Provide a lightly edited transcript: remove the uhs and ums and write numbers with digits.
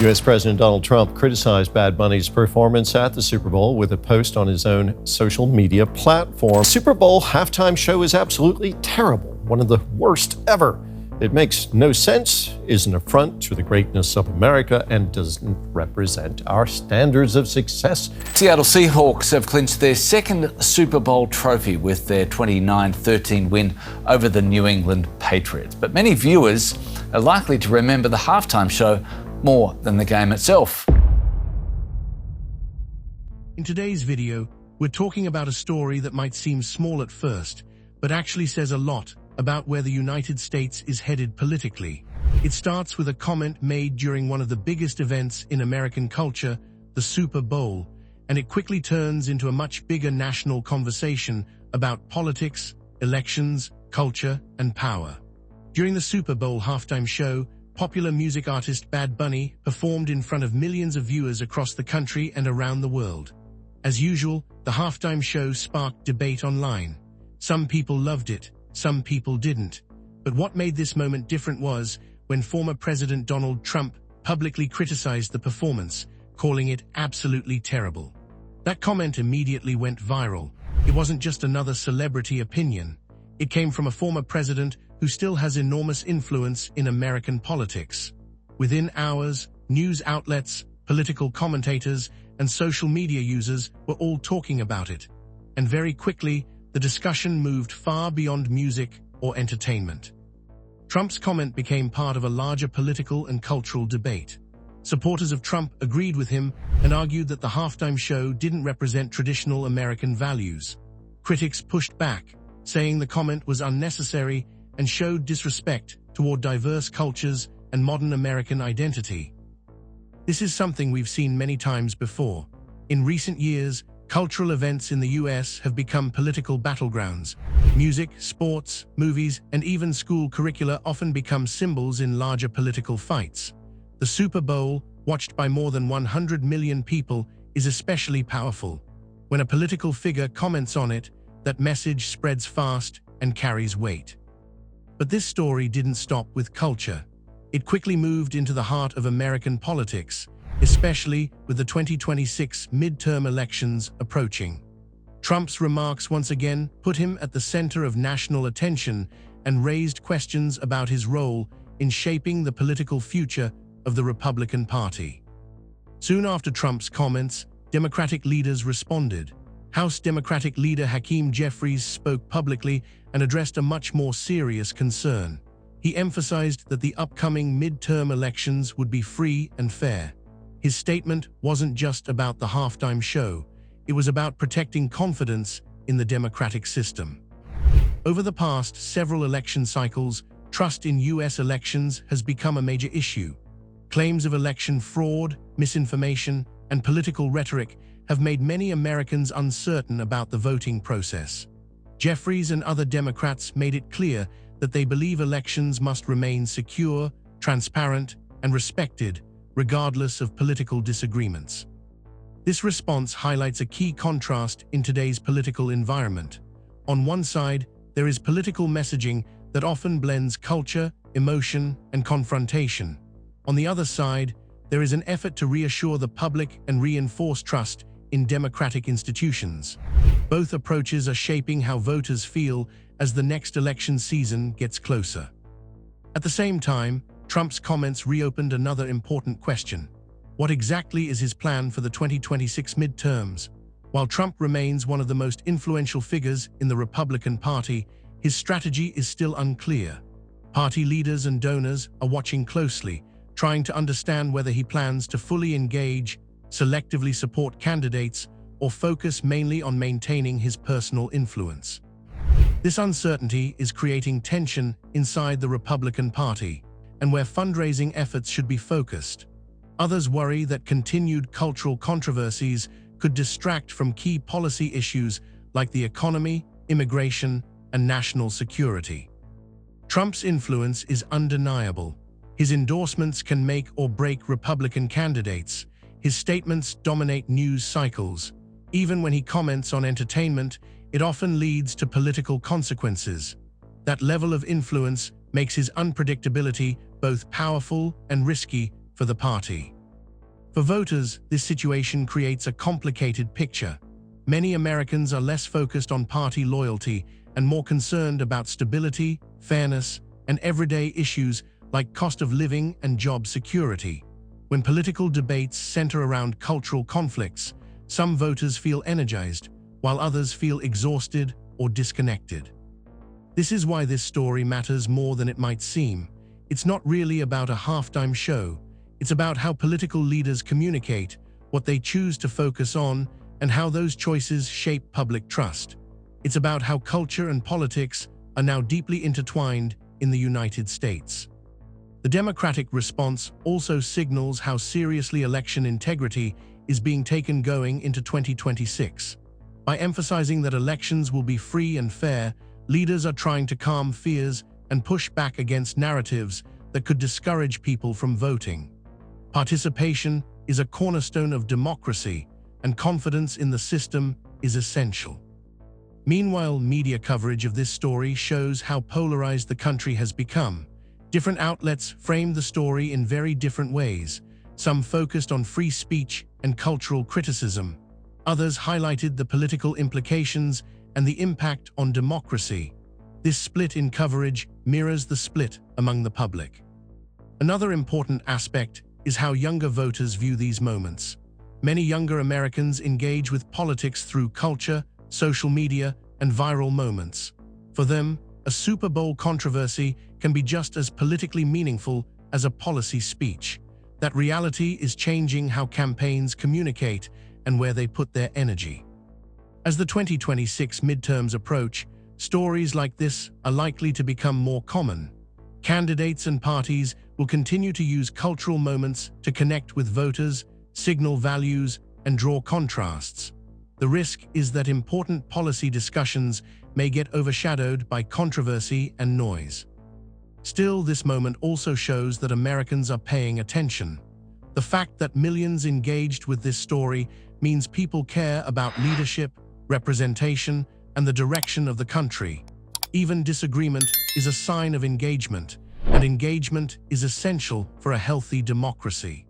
U.S. President Donald Trump criticized Bad Bunny's performance at the Super Bowl with a post on his own social media platform. Super Bowl halftime show is absolutely terrible, one of the worst ever. It makes no sense, is an affront to the greatness of America, and doesn't represent our standards of success. Seattle Seahawks have clinched their second Super Bowl trophy with their 29-13 win over the New England Patriots. But many viewers are likely to remember the halftime show more than the game itself. In today's video, we're talking about a story that might seem small at first, but actually says a lot about where the United States is headed politically. It starts with a comment made during one of the biggest events in American culture, the Super Bowl, and it quickly turns into a much bigger national conversation about politics, elections, culture, and power. During the Super Bowl halftime show, popular music artist Bad Bunny performed in front of millions of viewers across the country and around the world. As usual, the halftime show sparked debate online. Some people loved it, some people didn't. But what made this moment different was when former President Donald Trump publicly criticized the performance, calling it absolutely terrible. That comment immediately went viral. It wasn't just another celebrity opinion. It came from a former president who still has enormous influence in American politics. Within hours, news outlets, political commentators, and social media users were all talking about it. And very quickly, the discussion moved far beyond music or entertainment. Trump's comment became part of a larger political and cultural debate. Supporters of Trump agreed with him and argued that the halftime show didn't represent traditional American values. Critics pushed back, saying the comment was unnecessary and showed disrespect toward diverse cultures and modern American identity. This is something we've seen many times before. In recent years, cultural events in the US have become political battlegrounds. Music, sports, movies, and even school curricula often become symbols in larger political fights. The Super Bowl, watched by more than 100 million people, is especially powerful. When a political figure comments on it, that message spreads fast and carries weight. But this story didn't stop with culture. It quickly moved into the heart of American politics, especially with the 2026 midterm elections approaching. Trump's remarks once again put him at the center of national attention and raised questions about his role in shaping the political future of the Republican Party. Soon after Trump's comments, Democratic leaders responded. House Democratic leader Hakeem Jeffries spoke publicly and addressed a much more serious concern. He emphasized that the upcoming midterm elections would be free and fair. His statement wasn't just about the halftime show, it was about protecting confidence in the democratic system. Over the past several election cycles, trust in US elections has become a major issue. Claims of election fraud, misinformation, and political rhetoric have made many Americans uncertain about the voting process. Jeffries and other Democrats made it clear that they believe elections must remain secure, transparent, and respected, regardless of political disagreements. This response highlights a key contrast in today's political environment. On one side, there is political messaging that often blends culture, emotion, and confrontation. On the other side, there is an effort to reassure the public and reinforce trust in democratic institutions. Both approaches are shaping how voters feel as the next election season gets closer. At the same time, Trump's comments reopened another important question. What exactly is his plan for the 2026 midterms? While Trump remains one of the most influential figures in the Republican Party, his strategy is still unclear. Party leaders and donors are watching closely, trying to understand whether he plans to fully engage, selectively support candidates, or focus mainly on maintaining his personal influence. This uncertainty is creating tension inside the Republican Party, and where fundraising efforts should be focused. Others worry that continued cultural controversies could distract from key policy issues like the economy, immigration, and national security. Trump's influence is undeniable. His endorsements can make or break Republican candidates. His statements dominate news cycles. Even when he comments on entertainment, it often leads to political consequences. That level of influence makes his unpredictability both powerful and risky for the party. For voters, this situation creates a complicated picture. Many Americans are less focused on party loyalty and more concerned about stability, fairness, and everyday issues like cost of living and job security. When political debates center around cultural conflicts, some voters feel energized, while others feel exhausted or disconnected. This is why this story matters more than it might seem. It's not really about a halftime show. It's about how political leaders communicate, what they choose to focus on, and how those choices shape public trust. It's about how culture and politics are now deeply intertwined in the United States. The Democratic response also signals how seriously election integrity is being taken going into 2026. By emphasizing that elections will be free and fair, leaders are trying to calm fears and push back against narratives that could discourage people from voting. Participation is a cornerstone of democracy, and confidence in the system is essential. Meanwhile, media coverage of this story shows how polarized the country has become. Different outlets framed the story in very different ways. Some focused on free speech and cultural criticism. Others highlighted the political implications and the impact on democracy. This split in coverage mirrors the split among the public. Another important aspect is how younger voters view these moments. Many younger Americans engage with politics through culture, social media, and viral moments. For them, a Super Bowl controversy can be just as politically meaningful as a policy speech. That reality is changing how campaigns communicate and where they put their energy. As the 2026 midterms approach, stories like this are likely to become more common. Candidates and parties will continue to use cultural moments to connect with voters, signal values, and draw contrasts. The risk is that important policy discussions may get overshadowed by controversy and noise. Still, this moment also shows that Americans are paying attention. The fact that millions engaged with this story means people care about leadership, representation, and the direction of the country. Even disagreement is a sign of engagement, and engagement is essential for a healthy democracy.